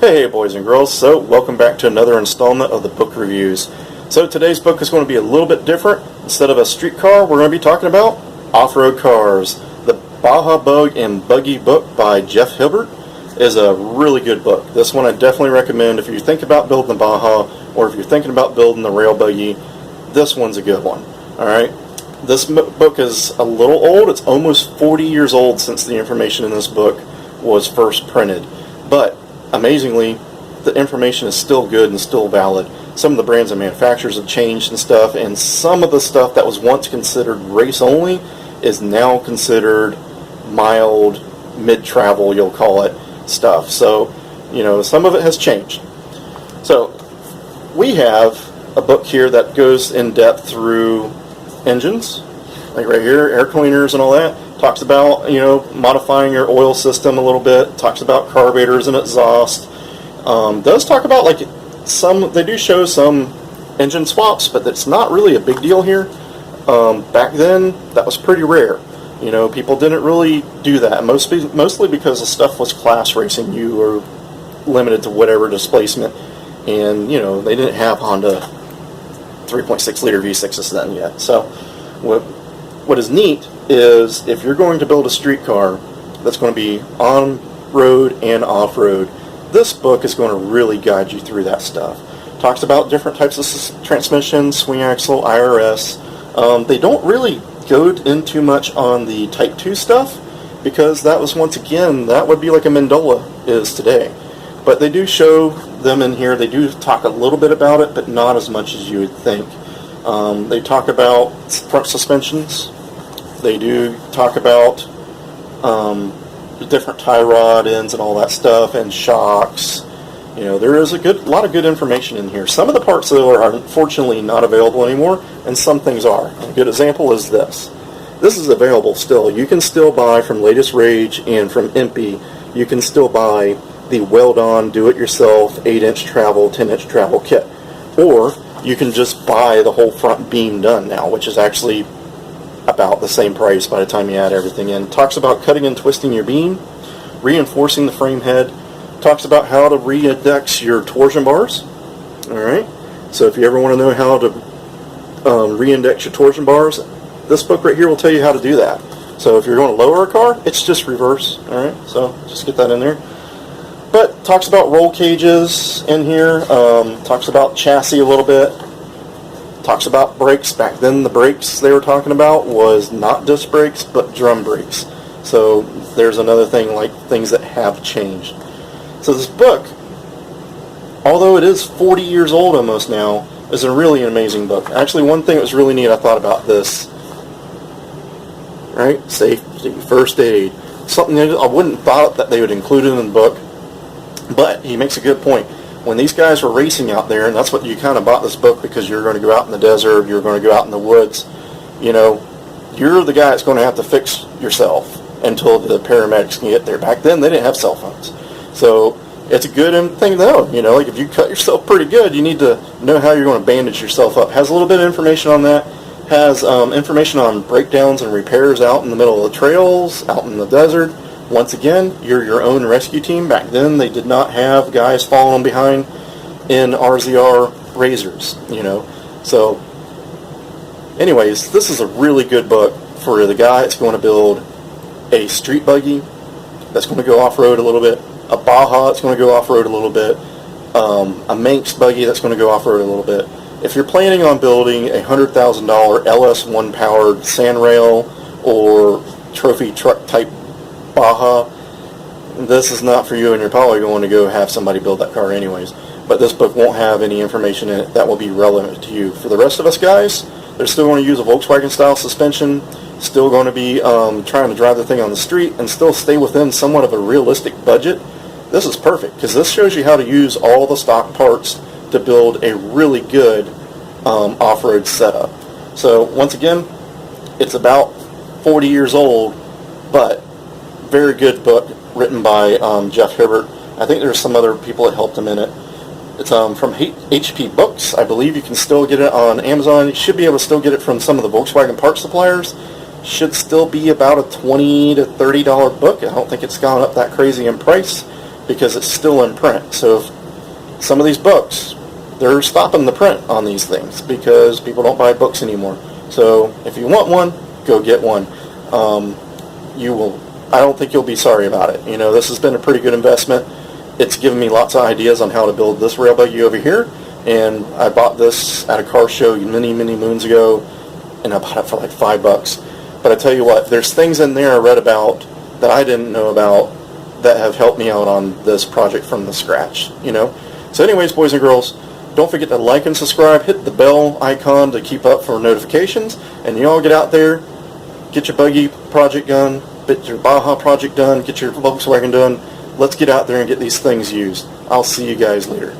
Hey boys and girls, so welcome back to another installment of the book reviews. So today's book is going to be a little bit different. Instead of a streetcar, we're going to be talking about off-road cars. The Baja Bug and Buggy book by Jeff Hilbert is a really good book. This one I definitely recommend if you think about building the Baja or if you're thinking about building the rail buggy. This one's a good one. Alright, this book is a little old. It's almost 40 years old since the information in this book was first printed. But amazingly, the information is still good and still valid. Some of the brands and manufacturers have changed and stuff, and some of the stuff that was once considered race only is now considered mild, mid-travel, you'll call it, stuff. So, you know, some of it has changed. So, we have a book here that goes in depth through engines, like right here, air cleaners and all that. Talks about, you know, modifying your oil system a little bit. Talks about carburetors and exhaust. Does talk about, like, they do show some engine swaps, but that's not really a big deal here. Back then, that was pretty rare. You know, people didn't really do that, mostly because the stuff was class racing. You were limited to whatever displacement, and, you know, they didn't have Honda 3.6 liter V6s then yet. So, what is neat is if you're going to build a street car that's going to be on-road and off-road, this book is going to really guide you through that stuff. Talks about different types of transmissions, swing axle, IRS. They don't really go into much on the Type 2 stuff because that was, once again, that would be like a Mendola is today. But they do show them in here. They do talk a little bit about it, but not as much as you would think. They talk about front suspensions. They do talk about the different tie rod ends and all that stuff, and shocks. You know, there is a lot of good information in here. Some of the parts, though, are unfortunately not available anymore, and some things are. A good example is this. This is available still. You can still buy from Latest Rage and from Impy. You can still buy the weld-on, do-it-yourself 8-inch travel, 10-inch travel kit. Or you can just buy the whole front beam done now, which is actually about the same price by the time you add everything in. Talks about cutting and twisting your beam, reinforcing the frame head. Talks about how to re-index your torsion bars. Alright, so if you ever want to know how to re-index your torsion bars, this book right here will tell you how to do that. So if you're going to lower a car, it's just reverse. Alright, so just get that in there. But talks about roll cages in here. Talks about chassis a little bit. Talks about brakes. Back then, the brakes they were talking about was not disc brakes, but drum brakes. So there's another thing, like things that have changed. So this book, although it is 40 years old almost now, is a really amazing book. Actually, one thing that was really neat I thought about this, right? Safety, first aid. Something that I wouldn't have thought that they would include it in the book, but he makes a good point. When these guys were racing out there, and that's what you kind of bought this book because you're going to go out in the desert, you're going to go out in the woods, you know, you're the guy that's going to have to fix yourself until the paramedics can get there. Back then, they didn't have cell phones. So it's a good thing, though. You know, like if you cut yourself pretty good, you need to know how you're going to bandage yourself up. Has a little bit of information on that. Has information on breakdowns and repairs out in the middle of the trails, out in the desert. Once again, you're your own rescue team. Back then, they did not have guys following behind in RZR Razors, you know. So, anyways, this is a really good book for the guy that's going to build a street buggy that's going to go off-road a little bit, a Baja that's going to go off-road a little bit, a Manx buggy that's going to go off-road a little bit. If you're planning on building a $100,000 LS1 powered sandrail or trophy truck type Baja, this is not for you, and you're probably going to go have somebody build that car anyways. But this book won't have any information in it that will be relevant to you. For the rest of us guys, they're still going to use a Volkswagen style suspension, still going to be trying to drive the thing on the street, and still stay within somewhat of a realistic budget. This is perfect because this shows you how to use all the stock parts to build a really good off-road setup. So once again, it's about 40 years old, but very good book written by Jeff Hilbert. I think there's some other people that helped him in it. It's from HP Books. I believe you can still get it on Amazon. You should be able to still get it from some of the Volkswagen parts suppliers. Should still be about a $20 to $30 book. I don't think it's gone up that crazy in price. because it's still in print. So if some of these books, they're stopping the print on these things because people don't buy books anymore. So if you want one, go get one. I don't think you'll be sorry about it. You know, this has been a pretty good investment. It's given me lots of ideas on how to build this rail buggy over here, and I bought this at a car show many moons ago, and I bought it for like $5. But I tell you what, there's things in there I read about that I didn't know about that have helped me out on this project from the scratch, you know. So anyways, boys and girls, don't forget to like and subscribe, hit the bell icon to keep up for notifications, and you all get out there, get your buggy project done, get your Baja project done, get your Volkswagen done. Let's get out there and get these things used. I'll see you guys later.